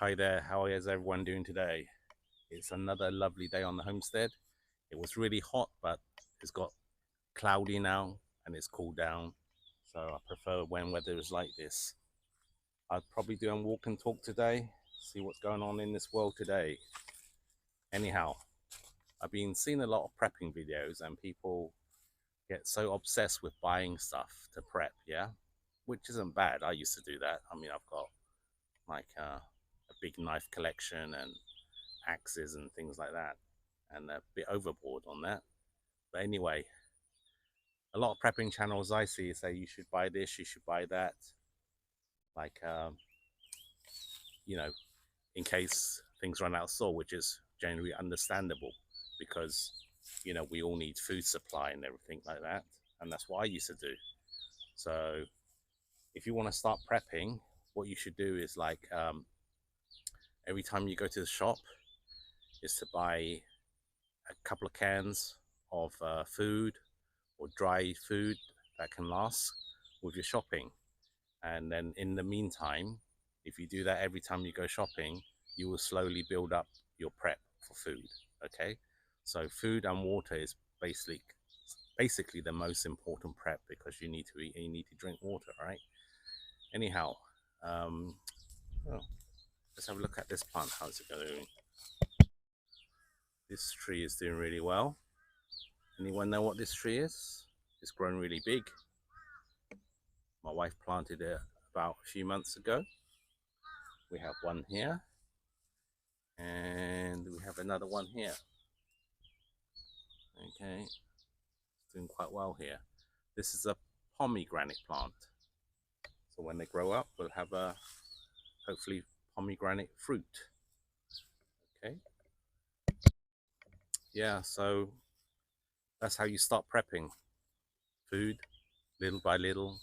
Hi there, how is everyone doing today? It's another lovely day on the homestead. It was really hot, but it's got cloudy now and it's cooled down. So I prefer when weather is like this. I'd probably do a walk and talk today, see what's going on in this world today. Anyhow, I've been seeing a lot of prepping videos and people get so obsessed with buying stuff to prep, yeah? Which isn't bad. I used to do that. I mean, I've got like a big knife collection and axes and things like that, and a bit overboard on that. But anyway, a lot of prepping channels I see say you should buy this, you should buy that, like you know, in case things run out of store, which is generally understandable because we all need food supply and everything like that, and that's what I used to do. So if you want to start prepping, what you should do is like every time you go to the shop is to buy a couple of cans of food or dry food that can last with your shopping. And then in the meantime, if you do that every time you go shopping, you will slowly build up your prep for food. Okay, so food and water is basically the most important prep because you need to eat and you need to drink water, right? Anyhow, oh, let's have a look at this plant. How's it going? This tree is doing really well. Anyone know what this tree is? It's grown really big. My wife planted it about a few months ago. We have one here and we have another one here. Okay, it's doing quite well here. This is a pomegranate plant. So when they grow up, we'll have a hopefully pomegranate fruit. Okay. Yeah, so that's how you start prepping food little by little,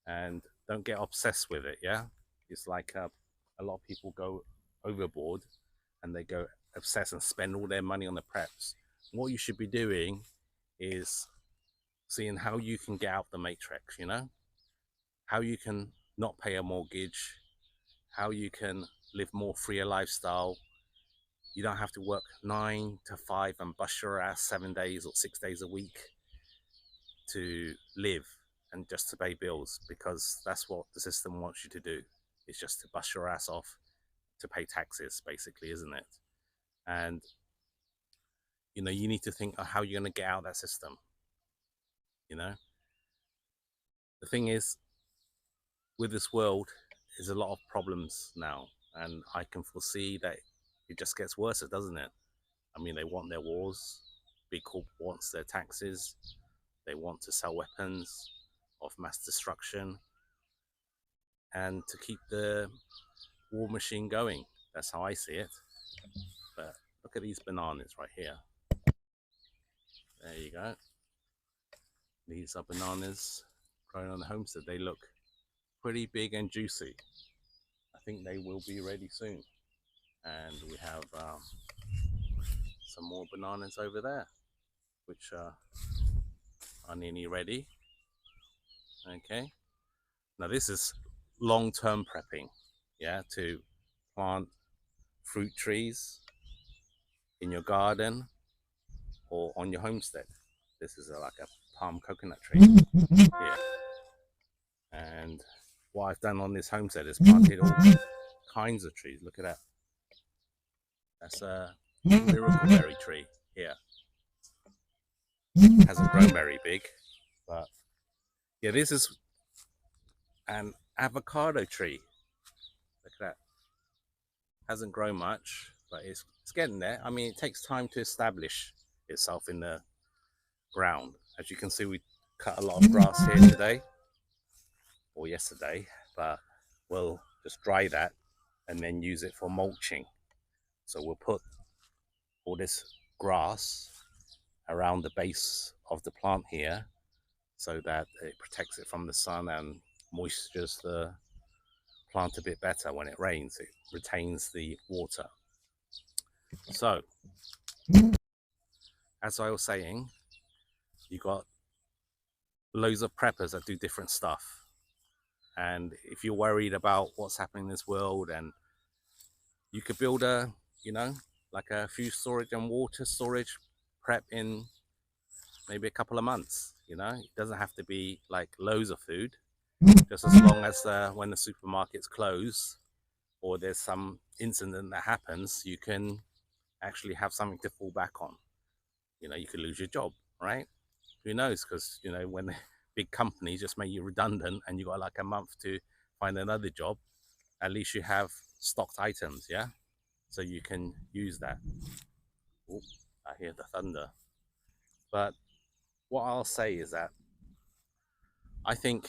and don't get obsessed with it. Yeah, it's like a lot of people go overboard and they go obsess and spend all their money on the preps. What you should be doing is seeing how you can get out the matrix, how you can not pay a mortgage, how you can live more freer lifestyle. You don't have to work 9 to 5 and bust your ass 7 days or 6 days a week to live and just to pay bills, because that's what the system wants you to do. It's just to bust your ass off to pay taxes, basically, isn't it? And you need to think of how you're going to get out of that system. The thing is, with this world, there's a lot of problems now, and I can foresee that it just gets worse, doesn't it? I mean, they want their wars, big corp wants their taxes, they want to sell weapons of mass destruction and to keep the war machine going. That's how I see it. But look at these bananas right here. There you go. These are bananas grown on the homestead. They look pretty big and juicy. I think they will be ready soon. And we have some more bananas over there, which are nearly ready. Okay. Now this is long-term prepping, yeah, to plant fruit trees in your garden or on your homestead. This is like a palm coconut tree here. And what I've done on this homestead is planted all kinds of trees. Look at that. That's a miracleberry tree here. It hasn't grown very big, but yeah, this is an avocado tree. Look at that. Hasn't grown much, but it's getting there. I mean, it takes time to establish itself in the ground. As you can see, we cut a lot of grass here today or yesterday, but we'll just dry that and then use it for mulching. So we'll put all this grass around the base of the plant here so that it protects it from the sun and moistures the plant a bit better. When it rains, it retains the water. So as I was saying, you got loads of preppers that do different stuff, and if you're worried about what's happening in this world and You could build a, you know, like a food storage and water storage prep in maybe a couple of months. You know, it doesn't have to be like loads of food, just as long as when the supermarkets close or there's some incident that happens, you can actually have something to fall back on. You know, you could lose your job, right? Who knows? Because, you know, when big companies just make you redundant and you got like a month to find another job, at least you have stocked items, yeah? So you can use that. Ooh, I hear the thunder. But what I'll say is that I think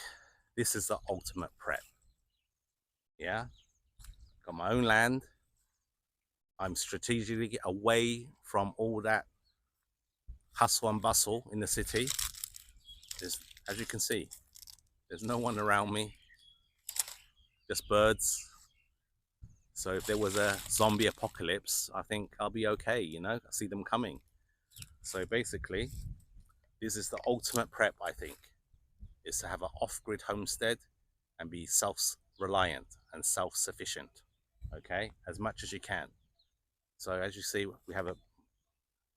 this is the ultimate prep. Yeah, got my own land. I'm strategically away from all that hustle and bustle in the city. There's, as you can see, there's no one around me, just birds. So if there was a zombie apocalypse, I think I'll be okay. You know, I see them coming. So basically, this is the ultimate prep. I think is to have an off-grid homestead and be self-reliant and self-sufficient. Okay, as much as you can. So as you see, we have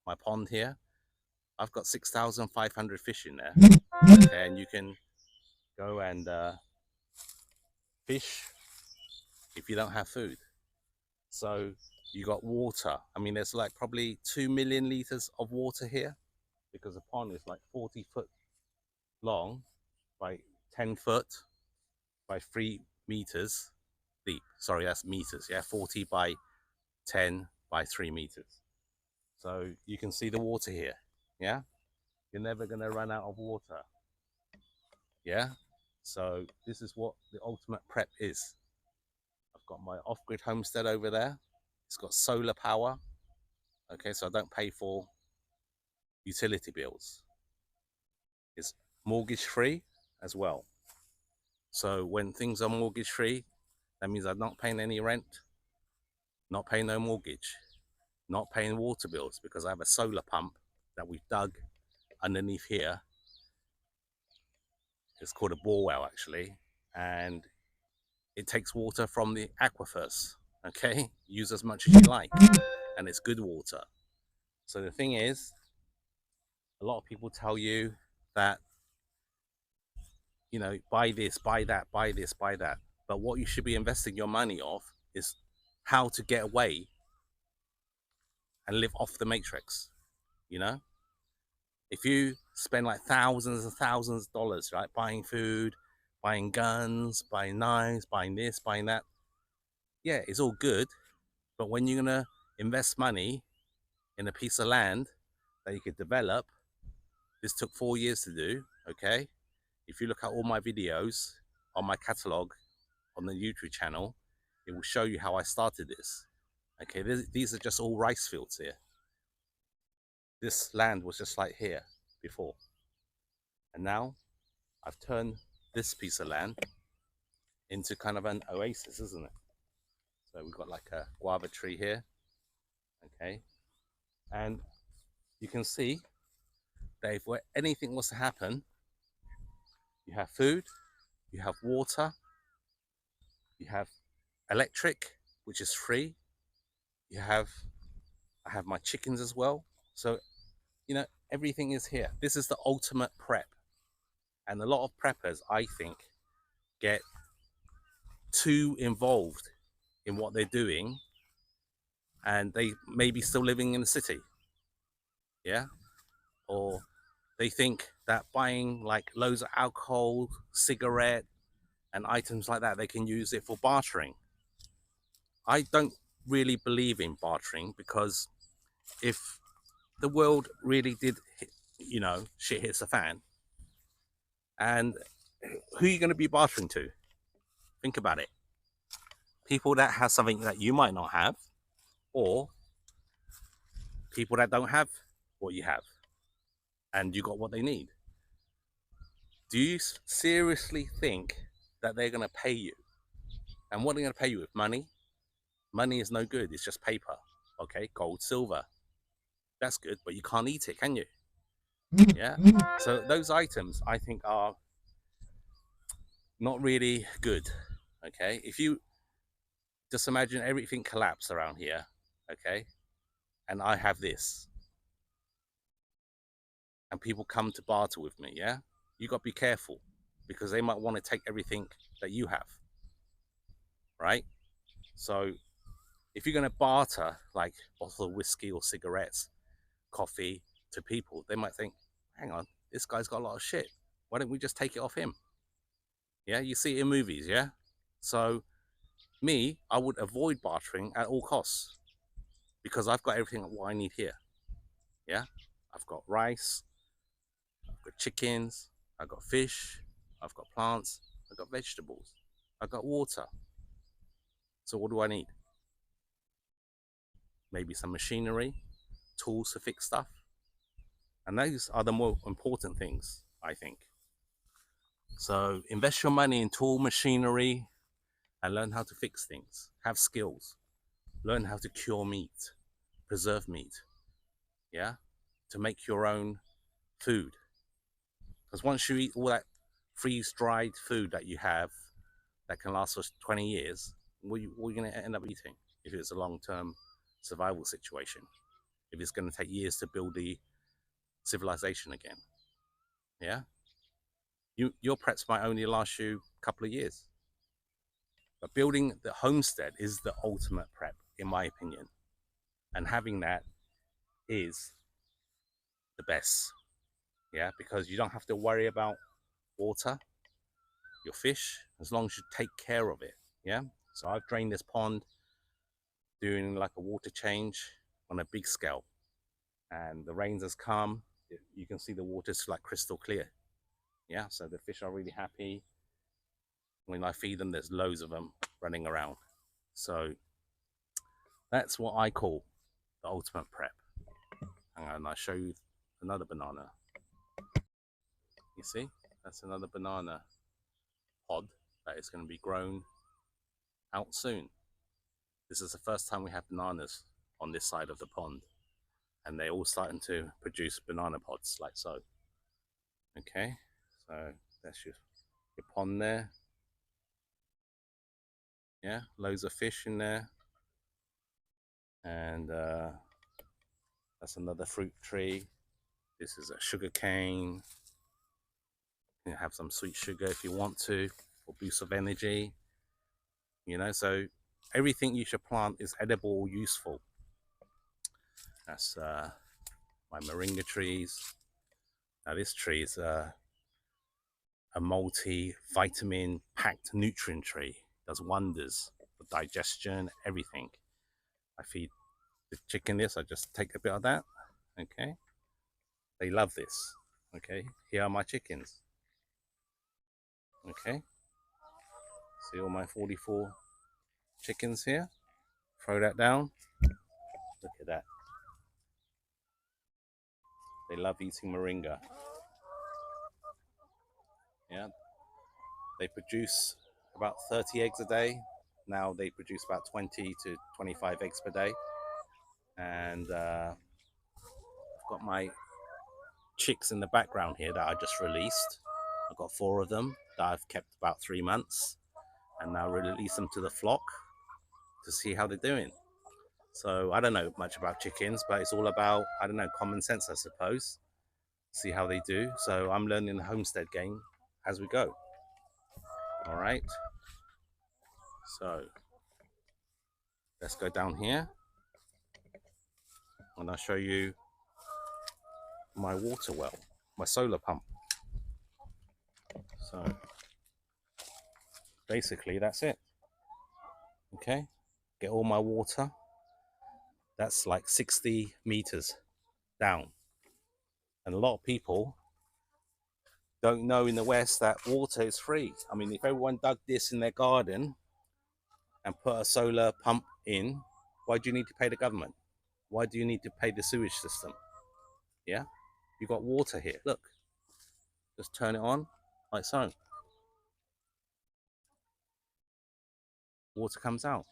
my pond here. I've got 6,500 fish in there. Okay, and you can go and fish if you don't have food. So you got water. I mean, there's like probably 2 million liters of water here because the pond is like 40 foot long by 10 foot by 3 meters deep. Sorry, that's meters. Yeah, 40 by 10 by 3 meters. So you can see the water here. Yeah, you're never going to run out of water. Yeah, so this is what the ultimate prep is. I've got my off-grid homestead over there. It's got solar power. Okay, so I don't pay for utility bills. It's mortgage free as well. So when things are mortgage free, that means I'm not paying any rent, not paying no mortgage, not paying water bills because I have a solar pump that we've dug underneath here. It's called a bore well actually, and it takes water from the aquifers. Okay, use as much as you like, and it's good water. So the thing is, a lot of people tell you that, you know, buy this, buy that, buy this, buy that. But what you should be investing your money off is how to get away and live off the matrix. You know, if you spend like thousands and thousands of dollars, right, buying food, buying guns, buying knives, buying this, buying that, yeah, it's all good. But when you're gonna invest money in a piece of land that you could develop, this took 4 years to do. Okay, if you look at all my videos on my catalog on the YouTube channel, it will show you how I started this. Okay, these are just all rice fields here. This land was just like here before. And now I've turned this piece of land into kind of an oasis, isn't it? So we've got like a guava tree here. Okay. And you can see that if anything was to happen, you have food, you have water, you have electric, which is free. I have my chickens as well. So, you know, everything is here. This is the ultimate prep. And a lot of preppers, I think, get too involved in what they're doing and they may be still living in the city. Yeah. Or they think that buying like loads of alcohol, cigarette, and items like that, they can use it for bartering. I don't really believe in bartering because if the world really did, you know, shit hits the fan, and who are you going to be bartering to? Think about it. People that have something that you might not have, or people that don't have what you have, and you got what they need. Do you seriously think that they're going to pay you? And what are they going to pay you with? Money? Money is no good. It's just paper. Okay, gold, silver. That's good, but you can't eat it, can you? Yeah. So those items, I think, are not really good. Okay. If you Just imagine everything collapse around here, okay? And I have this, and people come to barter with me, yeah? You got to be careful because they might want to take everything that you have, right? So if you're going to barter like a bottle of whiskey or cigarettes, coffee to people, they might think, hang on, this guy's got a lot of shit. Why don't we just take it off him? Yeah, you see it in movies, yeah? So me, I would avoid bartering at all costs because I've got everything what I need here. Yeah, I've got rice, I've got chickens, I've got fish, I've got plants, I've got vegetables, I've got water. So what do I need? Maybe some machinery, tools to fix stuff. And those are the more important things, I think. So invest your money in tool machinery and learn how to fix things. Have skills. Learn how to cure meat, preserve meat, yeah, to make your own food. Because once you eat all that freeze-dried food that you have that can last for 20 years, what are you going to end up eating if it's a long-term survival situation? If it's going to take years to build the civilization again, yeah? Your preps might only last you a couple of years. But building the homestead is the ultimate prep, in my opinion. And having that is the best, yeah? Because you don't have to worry about water, your fish, as long as you take care of it, yeah? So I've drained this pond doing like a water change on a big scale. And the rains has come, you can see the water's like crystal clear, yeah? So the fish are really happy. When I feed them, there's loads of them running around. So that's what I call the ultimate prep. And I'll show you another banana. You see, that's another banana pod that is going to be grown out soon. This is the first time we have bananas on this side of the pond, and they're all starting to produce banana pods like so. Okay, so that's your pond there. Yeah, loads of fish in there, and that's another fruit tree. This is a sugar cane. You can have some sweet sugar if you want to, or boost of energy. You know, so everything you should plant is edible or useful. That's my moringa trees. Now this tree is a multi-vitamin packed nutrient tree. Does wonders for digestion, everything. I feed the chicken this, I just take a bit of that. Okay. They love this. Okay. Here are my chickens. Okay. See all my 44 chickens here? Throw that down. Look at that. They love eating moringa. Yeah. They produce about 30 eggs a day. Now they produce about 20 to 25 eggs per day. And I've got my chicks in the background here that I just released. I've got 4 of them that I've kept about 3 months, and now release them to the flock to see how they're doing. So I don't know much about chickens, but it's all about, I don't know, common sense, I suppose. See how they do. So I'm learning the homestead game as we go. All right. So let's go down here and I'll show you my water well, my solar pump. So basically that's it. Okay, get all my water. That's like 60 meters down. And a lot of people don't know in the West that water is free. I mean, if everyone dug this in their garden and put a solar pump in, why do you need to pay the government? Why do you need to pay the sewage system? Yeah, you've got water here. Look, just turn it on like so. Water comes out.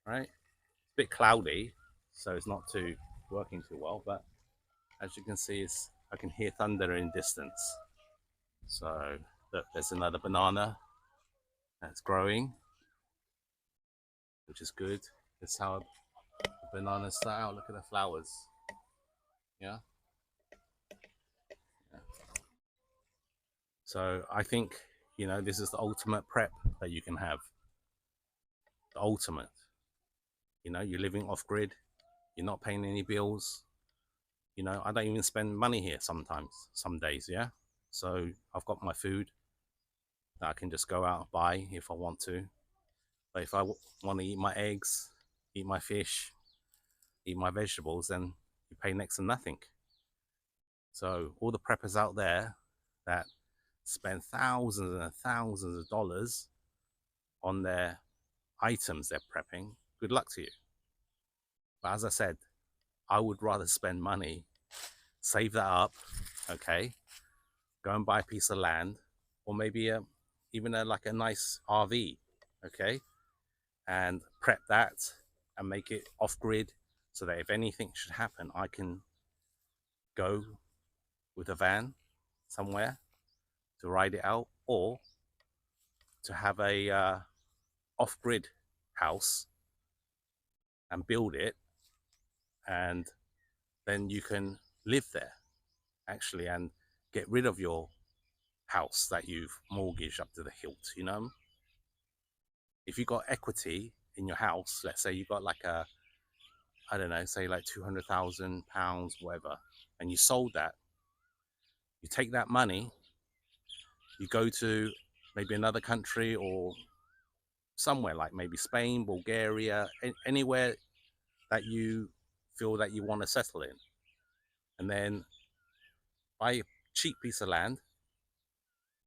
Right? It's a bit cloudy, so it's not too working too well. But as you can see, I can hear thunder in distance. So Look, there's another banana that's growing, which is good. That's how the bananas start out. Look at the flowers. Yeah. So I think, this is the ultimate prep that you can have. The ultimate. You're living off grid. You're not paying any bills. I don't even spend money here sometimes, some days. Yeah. So I've got my food that I can just go out and buy if I want to. But if I want to eat my eggs, eat my fish, eat my vegetables, then you pay next to nothing. So all the preppers out there that spend thousands and thousands of dollars on their items they're prepping, good luck to you. But as I said, I would rather spend money, save that up, okay, go and buy a piece of land, or maybe even like a nice RV, okay, and prep that and make it off grid so that if anything should happen, I can go with a van somewhere to ride it out, or to have a off grid house and build it, and then you can live there actually and get rid of your house that you've mortgaged up to the hilt. If you got equity in your house, let's say you got like I don't know, say like £200,000, whatever, and you sold that, you take that money, you go to maybe another country or somewhere like maybe Spain, Bulgaria, anywhere that you feel that you want to settle in, and then buy a cheap piece of land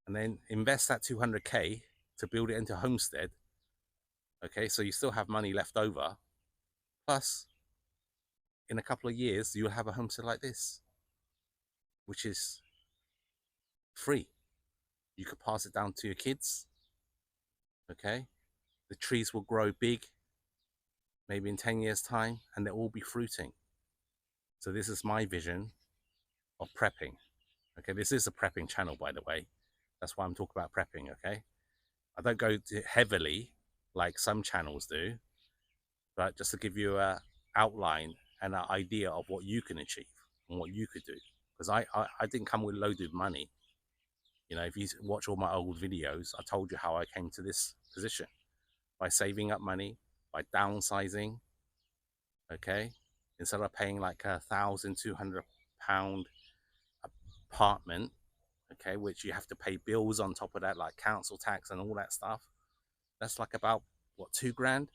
and then invest that 200K to build it into a homestead. Okay, so you still have money left over. Plus, in a couple of years, you'll have a homestead like this, which is free. You could pass it down to your kids. Okay, the trees will grow big, maybe in 10 years' time, and they'll all be fruiting. So this is my vision of prepping. Okay, this is a prepping channel, by the way. That's why I'm talking about prepping. Okay, I don't go heavily like some channels do, but just to give you a outline and an idea of what you can achieve and what you could do. Because I didn't come with loaded money. If you watch all my old videos, I told you how I came to this position by saving up money, by downsizing. Okay, instead of paying like £1,200 apartment, okay, which you have to pay bills on top of that, like council tax and all that stuff. That's like about what, £2,000,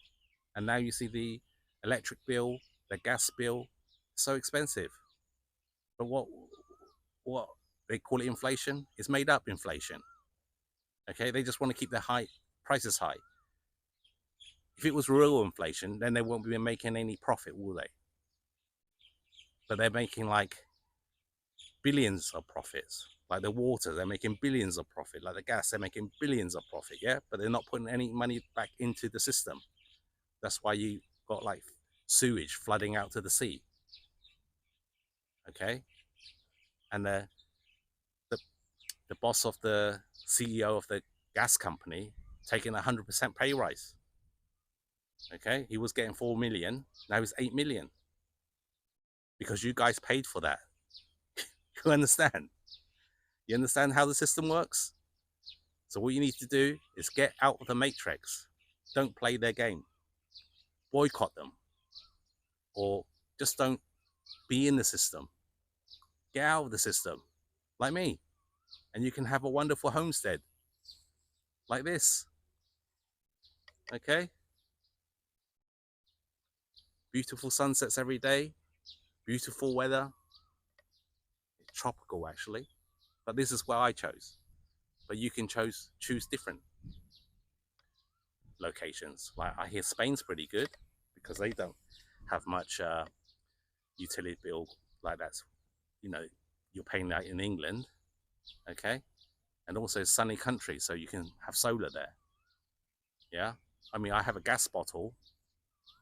and now you see the electric bill, the gas bill, so expensive. But what they call it inflation is made up inflation. Okay, they just want to keep their prices high. If it was real inflation, then they won't be making any profit, will they? But they're making like billions of profits. Like the water, they're making billions of profit. Like the gas, they're making billions of profit. Yeah, but they're not putting any money back into the system. That's why you got like sewage flooding out to the sea. Okay, and the the boss of the CEO of the gas company taking 100% pay rise. Okay, he was getting 4 million, now he's 8 million because you guys paid for that. You understand? You understand how the system works? So what you need to do is get out of the matrix. Don't play their game. Boycott them, or just don't be in the system. Get out of the system, like me, and you can have a wonderful homestead like this. Okay, beautiful sunsets every day, beautiful weather, tropical actually, but this is where I chose. But you can choose different locations. Like I hear Spain's pretty good because they don't have much utility bill like that's, you're paying that in England. Okay, and also sunny country, so you can have solar there. Yeah, I mean, I have a gas bottle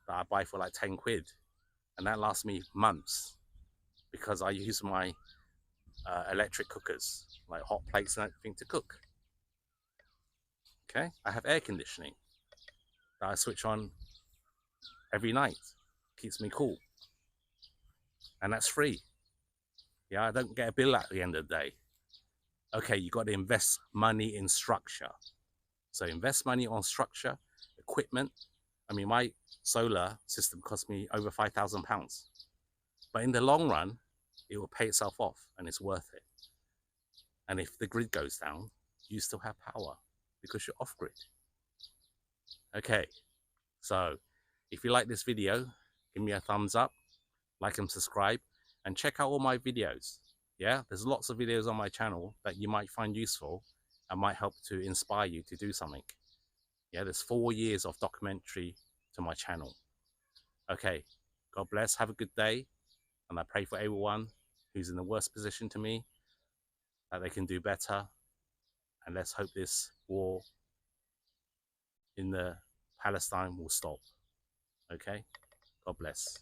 that I buy for like 10 quid, and that lasts me months because I use my electric cookers, like hot plates and everything, to cook. Okay, I have air conditioning that I switch on every night, keeps me cool, and that's free. Yeah, I don't get a bill at the end of the day. Okay, you got to invest money in structure. So invest money on structure, equipment. I mean, my solar system cost me over £5,000, but in the long run, it will pay itself off and it's worth it. And if the grid goes down, you still have power because you're off grid. Okay, so if you like this video, give me a thumbs up, like and subscribe, and check out all my videos. Yeah, there's lots of videos on my channel that you might find useful and might help to inspire you to do something. Yeah, there's 4 years of documentary to my channel. Okay, God bless, have a good day, and I pray for everyone who's in the worst position to me, that they can do better, and let's hope this war in the Palestine will stop. Okay, God bless.